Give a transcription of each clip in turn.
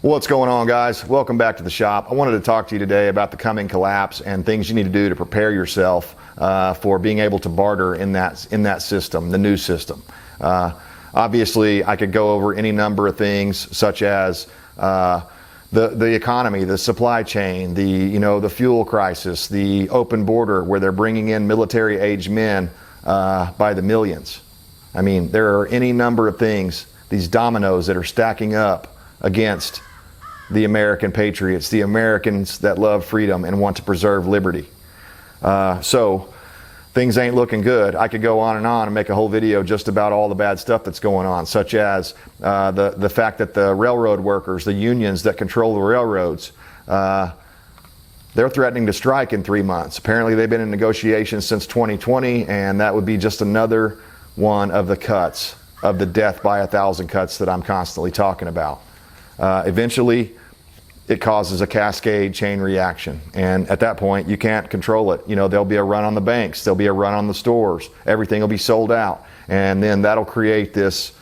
What's going on, guys? Welcome back to the shop. I wanted to talk to you today about the coming collapse and things you need to do to prepare yourself for being able to barter in that system, the new system. Obviously, I could go over any number of things such as the economy, the supply chain, the fuel crisis, the open border where they're bringing in military-aged men by the millions. I mean, there are any number of things, these dominoes that are stacking up against the American patriots, the Americans that love freedom and want to preserve liberty. So things ain't looking good. I could go on and make a whole video just about all the bad stuff that's going on, such as the fact that the railroad workers, the unions that control the railroads, they're threatening to strike in 3 months. Apparently they've been in negotiations since 2020, and that would be just another one of the cuts of the death by 1,000 cuts that I'm constantly talking about. Eventually, it causes a cascade chain reaction. And at that point, you can't control it. You know, there'll be a run on the banks. There'll be a run on the stores. Everything will be sold out. And then that'll create this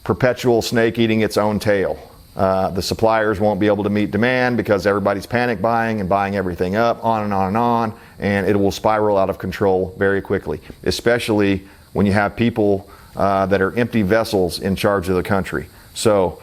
perpetual snake eating its own tail. The suppliers won't be able to meet demand because everybody's panic buying and buying everything up, on and on and on. And it will spiral out of control very quickly, especially when you have people that are empty vessels in charge of the country. So,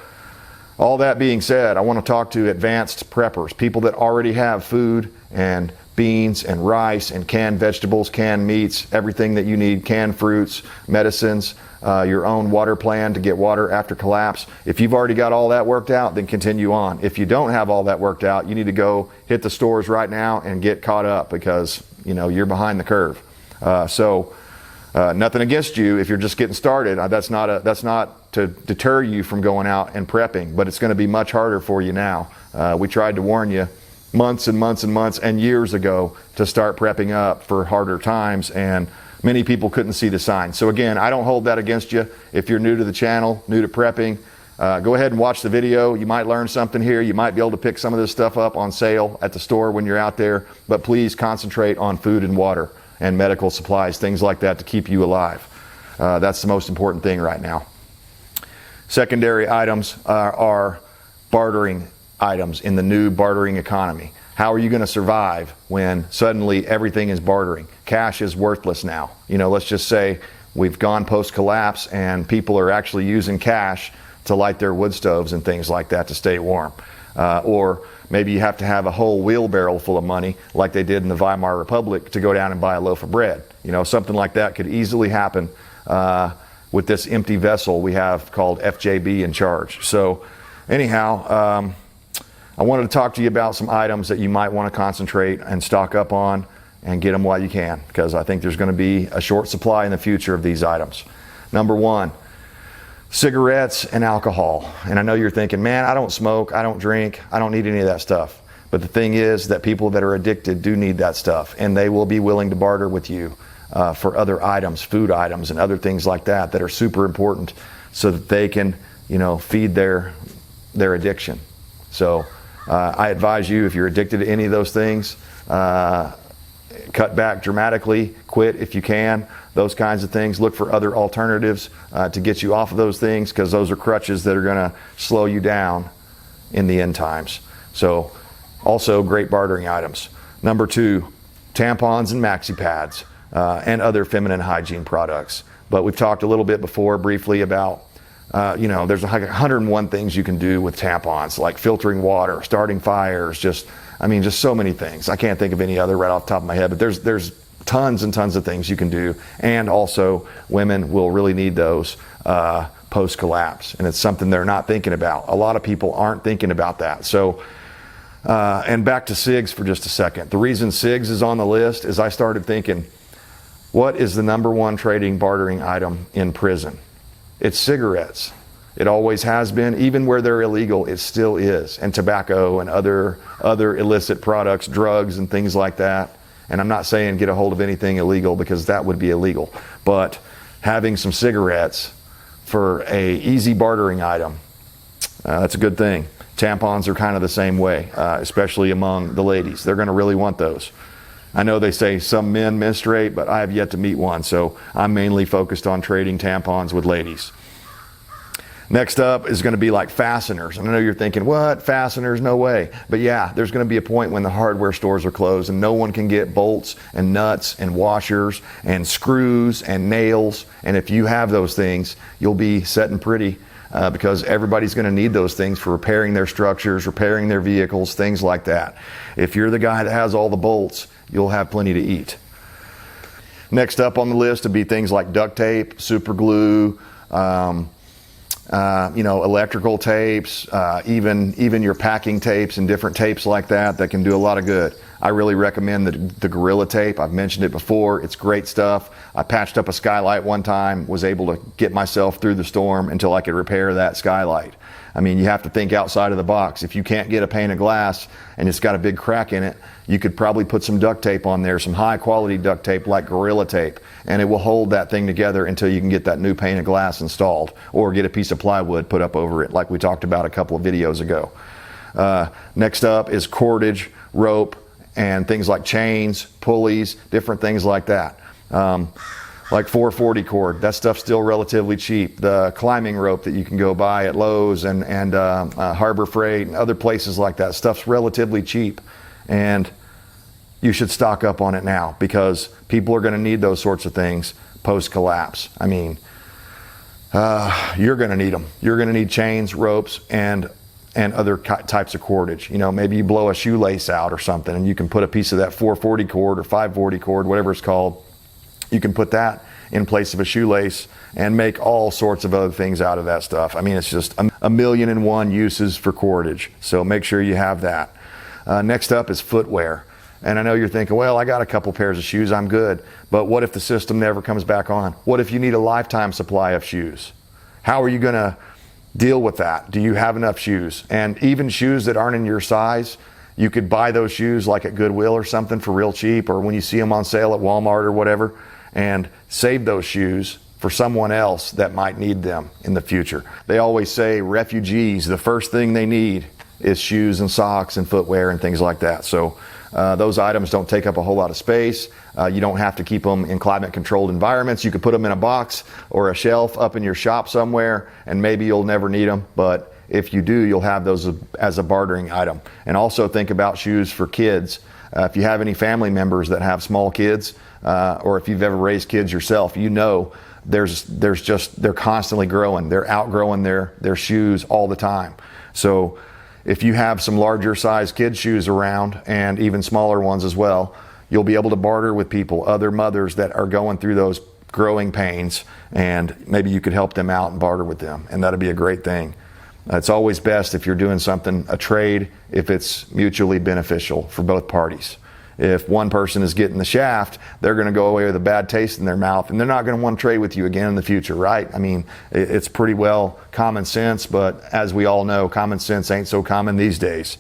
all that being said, I want to talk to advanced preppers, people that already have food and beans and rice and canned vegetables, canned meats, everything that you need, canned fruits, medicines, your own water plan to get water after collapse. If you've already got all that worked out, then continue on. If you don't have all that worked out, you need to go hit the stores right now and get caught up because, you know, you're behind the curve. Nothing against you if you're just getting started. That's not to deter you from going out and prepping, but it's going to be much harder for you now. We tried to warn you months and months and months and years ago to start prepping up for harder times, and many people couldn't see the signs. So again, I don't hold that against you. If you're new to the channel, new to prepping, go ahead and watch the video. You might learn something here. You might be able to pick some of this stuff up on sale at the store when you're out there, but please concentrate on food and water and medical supplies, things like that to keep you alive. That's the most important thing right now. Secondary items are bartering items in the new bartering economy. How are you going to survive when suddenly everything is bartering? Cash is worthless now. You know, let's just say we've gone post-collapse and people are actually using cash to light their wood stoves and things like that to stay warm. Or maybe you have to have a whole wheelbarrow full of money like they did in the Weimar Republic to go down and buy a loaf of bread. You know, something like that could easily happen with this empty vessel we have called FJB in charge. So anyhow, I wanted to talk to you about some items that you might want to concentrate and stock up on and get them while you can, because I think there's going to be a short supply in the future of these items. Number one, cigarettes and alcohol. And I know you're thinking, man, I don't smoke, I don't drink, I don't need any of that stuff. But the thing is that people that are addicted do need that stuff, and they will be willing to barter with you for other items, food items and other things like that that are super important so that they can, you know, feed their addiction. So I advise you, if you're addicted to any of those things, cut back dramatically, quit if you can, those kinds of things. Look for other alternatives to get you off of those things, because those are crutches that are going to slow you down in the end times. So also great bartering items. Number two, tampons and maxi pads and other feminine hygiene products. But we've talked a little bit before briefly about you know, there's like 101 things you can do with tampons, like filtering water, starting fires, just so many things. I can't think of any other right off the top of my head, but there's tons and tons of things you can do. And also, women will really need those post-collapse, and it's something they're not thinking about. A lot of people aren't thinking about that. So, and back to cigs for just a second. The reason cigs is on the list is I started thinking, what is the number one trading bartering item in prison? It's cigarettes. It always has been. Even where they're illegal, it still is. And tobacco and other illicit products, drugs and things like that. And I'm not saying get a hold of anything illegal, because that would be illegal. But having some cigarettes for a easy bartering item, that's a good thing. Tampons are kind of the same way, especially among the ladies. They're going to really want those. I know they say some men menstruate, but I have yet to meet one, so I'm mainly focused on trading tampons with ladies. Next up is going to be like fasteners. And I know you're thinking, what? Fasteners? No way. But yeah, there's going to be a point when the hardware stores are closed and no one can get bolts and nuts and washers and screws and nails. And if you have those things, you'll be set and pretty because everybody's going to need those things for repairing their structures, repairing their vehicles, things like that. If you're the guy that has all the bolts, you'll have plenty to eat. Next up on the list would be things like duct tape, super glue, electrical tapes, even your packing tapes and different tapes like that can do a lot of good. I really recommend the Gorilla Tape. I've mentioned it before. It's great stuff. I patched up a skylight one time, was able to get myself through the storm until I could repair that skylight. I mean, you have to think outside of the box. If you can't get a pane of glass and it's got a big crack in it, you could probably put some duct tape on there, some high quality duct tape like Gorilla Tape, and it will hold that thing together until you can get that new pane of glass installed or get a piece of plywood put up over it like we talked about a couple of videos ago. Next up is cordage, rope, and things like chains, pulleys, different things like that. Like 440 cord, that stuff's still relatively cheap. The climbing rope that you can go buy at Lowe's and Harbor Freight and other places like that, stuff's relatively cheap. And you should stock up on it now because people are going to need those sorts of things post-collapse. I mean, you're going to need them. You're going to need chains, ropes, and other types of cordage. You know, maybe you blow a shoelace out or something and you can put a piece of that 440 cord or 540 cord, whatever it's called. You can put that in place of a shoelace and make all sorts of other things out of that stuff. I mean, it's just a million and one uses for cordage. So make sure you have that. Next up is footwear. And I know you're thinking, well, I got a couple pairs of shoes, I'm good. But what if the system never comes back on? What if you need a lifetime supply of shoes? How are you going to deal with that? Do you have enough shoes? And even shoes that aren't in your size, you could buy those shoes like at Goodwill or something for real cheap, or when you see them on sale at Walmart or whatever, and save those shoes for someone else that might need them in the future. They always say refugees, the first thing they need is shoes and socks and footwear and things like that. So those items don't take up a whole lot of space. You don't have to keep them in climate controlled environments. You could put them in a box or a shelf up in your shop somewhere and maybe you'll never need them, but if you do, you'll have those as a bartering item. And also think about shoes for kids. If you have any family members that have small kids, or if you've ever raised kids yourself, you know they're constantly growing. They're outgrowing their shoes all the time. So if you have some larger size kids shoes around and even smaller ones as well, you'll be able to barter with people, other mothers that are going through those growing pains, and maybe you could help them out and barter with them, and that'd be a great thing. It's always best if you're doing something, a trade, if it's mutually beneficial for both parties. If one person is getting the shaft, they're going to go away with a bad taste in their mouth, and they're not going to want to trade with you again in the future, right? I mean, it's pretty well common sense, but as we all know, common sense ain't so common these days.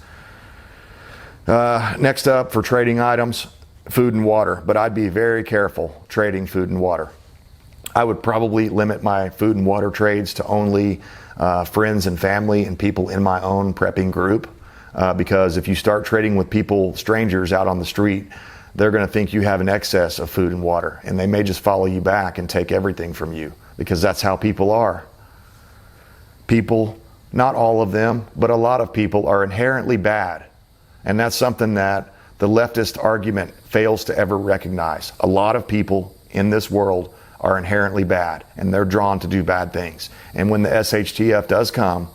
Next up for trading items, food and water, but I'd be very careful trading food and water. I would probably limit my food and water trades to only friends and family and people in my own prepping group. Because if you start trading with people, strangers out on the street, they're going to think you have an excess of food and water, and they may just follow you back and take everything from you, because that's how people are. People, not all of them, but a lot of people are inherently bad, and that's something that the leftist argument fails to ever recognize. A lot of people in this world are inherently bad, and they're drawn to do bad things. And when the SHTF does come,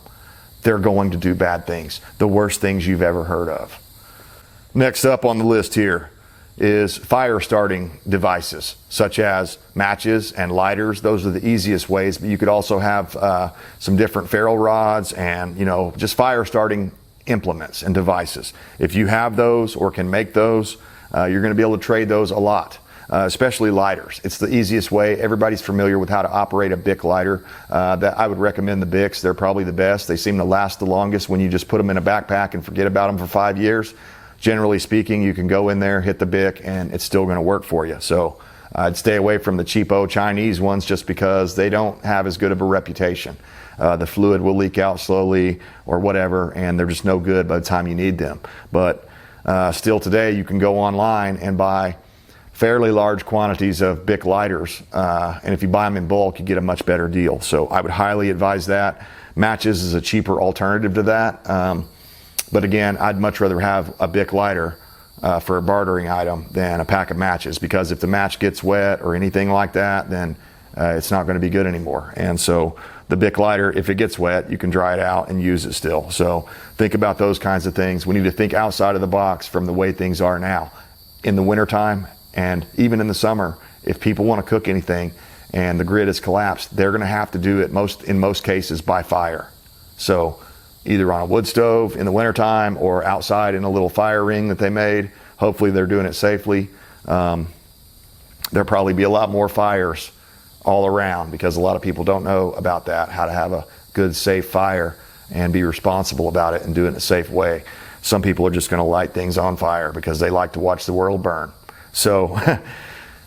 they're going to do bad things, the worst things you've ever heard of. Next up on the list here is fire starting devices, such as matches and lighters. Those are the easiest ways, but you could also have some different ferro rods and, just fire starting implements and devices. If you have those or can make those, you're going to be able to trade those a lot. Especially lighters. It's the easiest way. Everybody's familiar with how to operate a Bic lighter. That I would recommend the Bics. They're probably the best. They seem to last the longest when you just put them in a backpack and forget about them for 5 years. Generally speaking, you can go in there, hit the Bic, and it's still going to work for you. So I'd stay away from the cheapo Chinese ones just because they don't have as good of a reputation. The fluid will leak out slowly or whatever, and they're just no good by the time you need them. But still today, you can go online and buy fairly large quantities of Bic lighters, and if you buy them in bulk, you get a much better deal. So I would highly advise that. Matches is a cheaper alternative to that. But again, I'd much rather have a Bic lighter for a bartering item than a pack of matches, because if the match gets wet or anything like that, then it's not going to be good anymore. And so the Bic lighter, if it gets wet, you can dry it out and use it still. So think about those kinds of things. We need to think outside of the box from the way things are now. In the wintertime and even in the summer, if people want to cook anything and the grid has collapsed, they're going to have to do it in most cases by fire. So either on a wood stove in the wintertime or outside in a little fire ring that they made. Hopefully they're doing it safely. There'll probably be a lot more fires all around, because a lot of people don't know about that, how to have a good, safe fire and be responsible about it and do it in a safe way. Some people are just going to light things on fire because they like to watch the world burn. So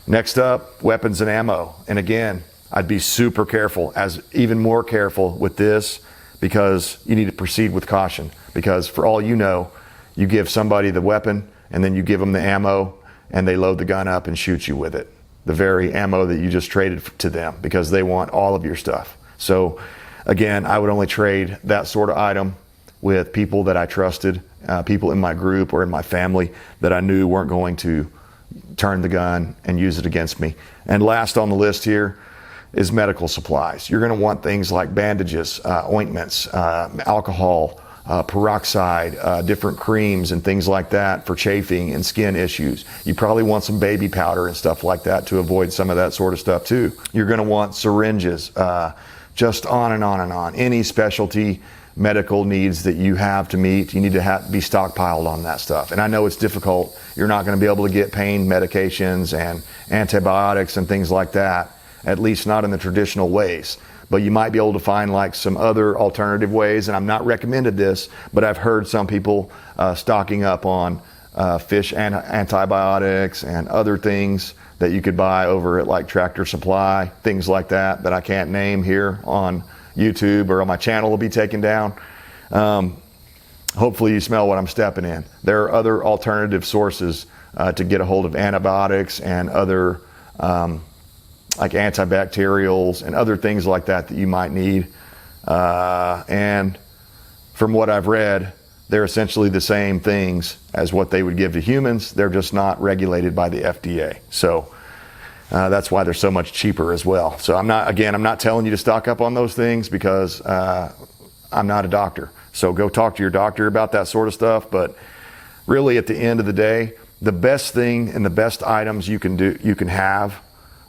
next up, weapons and ammo. And again, I'd be super careful, even more careful with this, because you need to proceed with caution. Because for all you know, you give somebody the weapon and then you give them the ammo and they load the gun up and shoot you with it. The very ammo that you just traded to them, because they want all of your stuff. So again, I would only trade that sort of item with people that I trusted, people in my group or in my family that I knew weren't going to turn the gun and use it against me. And last on the list here is medical supplies. You're going to want things like bandages, ointments, alcohol, peroxide, different creams and things like that for chafing and skin issues. You probably want some baby powder and stuff like that to avoid some of that sort of stuff too. You're going to want syringes, just on and on and on. Any specialty medical needs that you have to meet, you need to be stockpiled on that stuff. And I know it's difficult. You're not going to be able to get pain medications and antibiotics and things like that, at least not in the traditional ways. But you might be able to find like some other alternative ways, and I'm not recommended this, but I've heard some people stocking up on fish antibiotics and other things that you could buy over at like Tractor Supply, things like that I can't name here on YouTube or on my channel will be taken down. Hopefully you smell what I'm stepping in. There are other alternative sources to get a hold of antibiotics and other like antibacterials and other things like that you might need. And from what I've read, they're essentially the same things as what they would give to humans. They're just not regulated by the FDA. So that's why they're so much cheaper as well. So I'm not telling you to stock up on those things, because I'm not a doctor. So go talk to your doctor about that sort of stuff. But really at the end of the day, the best thing and the best items you can have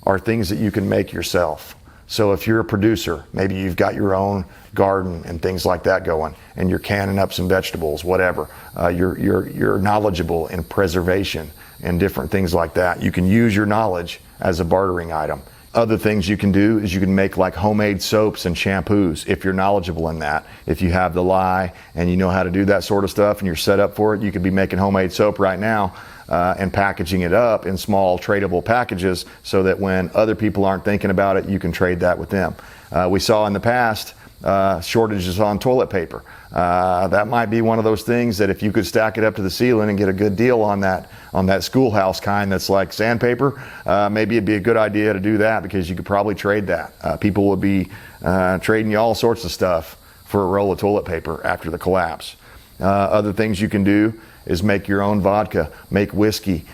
are things that you can make yourself. So if you're a producer, maybe you've got your own garden and things like that going, and you're canning up some vegetables, whatever. You're knowledgeable in preservation and different things like that. You can use your knowledge as a bartering item. Other things you can do is you can make like homemade soaps and shampoos if you're knowledgeable in that. If you have the lye and you know how to do that sort of stuff and you're set up for it, you could be making homemade soap right now and packaging it up in small tradable packages so that when other people aren't thinking about it, you can trade that with them. We saw in the past shortages on toilet paper. That might be one of those things that if you could stack it up to the ceiling and get a good deal on that schoolhouse kind that's like sandpaper, maybe it'd be a good idea to do that, because you could probably trade that. People would be trading you all sorts of stuff for a roll of toilet paper after the collapse. Other things you can do is make your own vodka, make whiskey,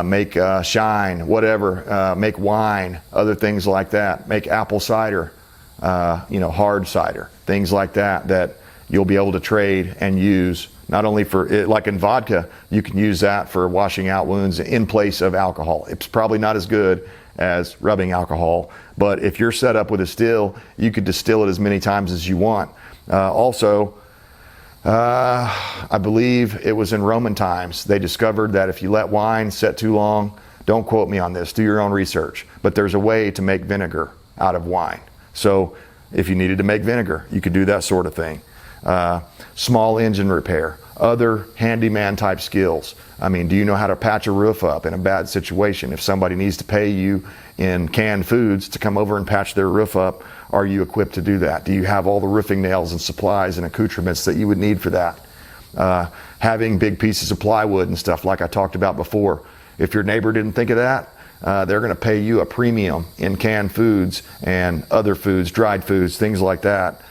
make shine, whatever, make wine, other things like that, make apple cider, hard cider, things like that you'll be able to trade and use, not only for it, like in vodka, you can use that for washing out wounds in place of alcohol. It's probably not as good as rubbing alcohol, but if you're set up with a still, you could distill it as many times as you want. I believe it was in Roman times, they discovered that if you let wine set too long, don't quote me on this, do your own research, but there's a way to make vinegar out of wine. So if you needed to make vinegar, you could do that sort of thing. Small engine repair, other handyman type skills. I mean, do you know how to patch a roof up in a bad situation? If somebody needs to pay you in canned foods to come over and patch their roof up, are you equipped to do that? Do you have all the roofing nails and supplies and accoutrements that you would need for that? Having big pieces of plywood and stuff like I talked about before. If your neighbor didn't think of that, they're going to pay you a premium in canned foods and other foods, dried foods, things like that.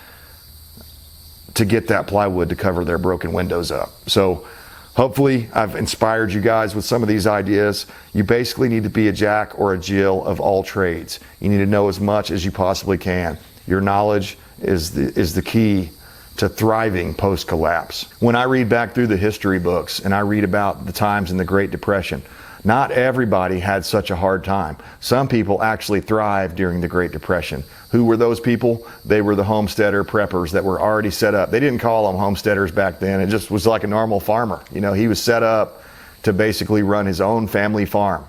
to get that plywood to cover their broken windows up. So hopefully I've inspired you guys with some of these ideas. You basically need to be a Jack or a Jill of all trades. You need to know as much as you possibly can. Your knowledge is the key to thriving post-collapse. When I read back through the history books and I read about the times in the Great Depression, not everybody had such a hard time. Some people actually thrived during the Great Depression. Who were those people? They were the homesteader preppers that were already set up. They didn't call them homesteaders back then. It just was like a normal farmer. You know, he was set up to basically run his own family farm.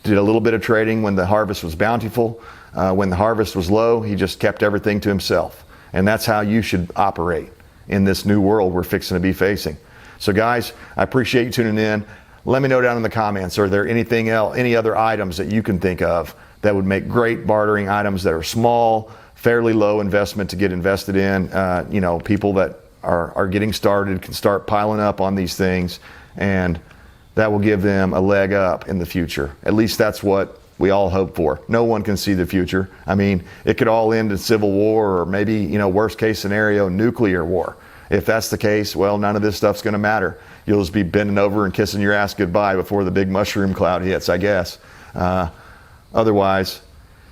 Did a little bit of trading when the harvest was bountiful. When the harvest was low, he just kept everything to himself. And that's how you should operate in this new world we're fixing to be facing. So guys, I appreciate you tuning in. Let me know down in the comments, are there anything else, any other items that you can think of that would make great bartering items that are small, fairly low investment to get invested in? You know, people that are getting started can start piling up on these things, and that will give them a leg up in the future. At least that's what we all hope for. No one can see the future. I mean, it could all end in civil war, or maybe, you know, worst case scenario, nuclear war. If that's the case, well, none of this stuff's going to matter. You'll just be bending over and kissing your ass goodbye before the big mushroom cloud hits, I guess. Otherwise,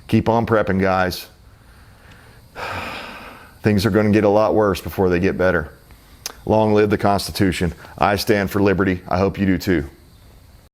keep on prepping, guys. Things are going to get a lot worse before they get better. Long live the Constitution. I stand for liberty. I hope you do too.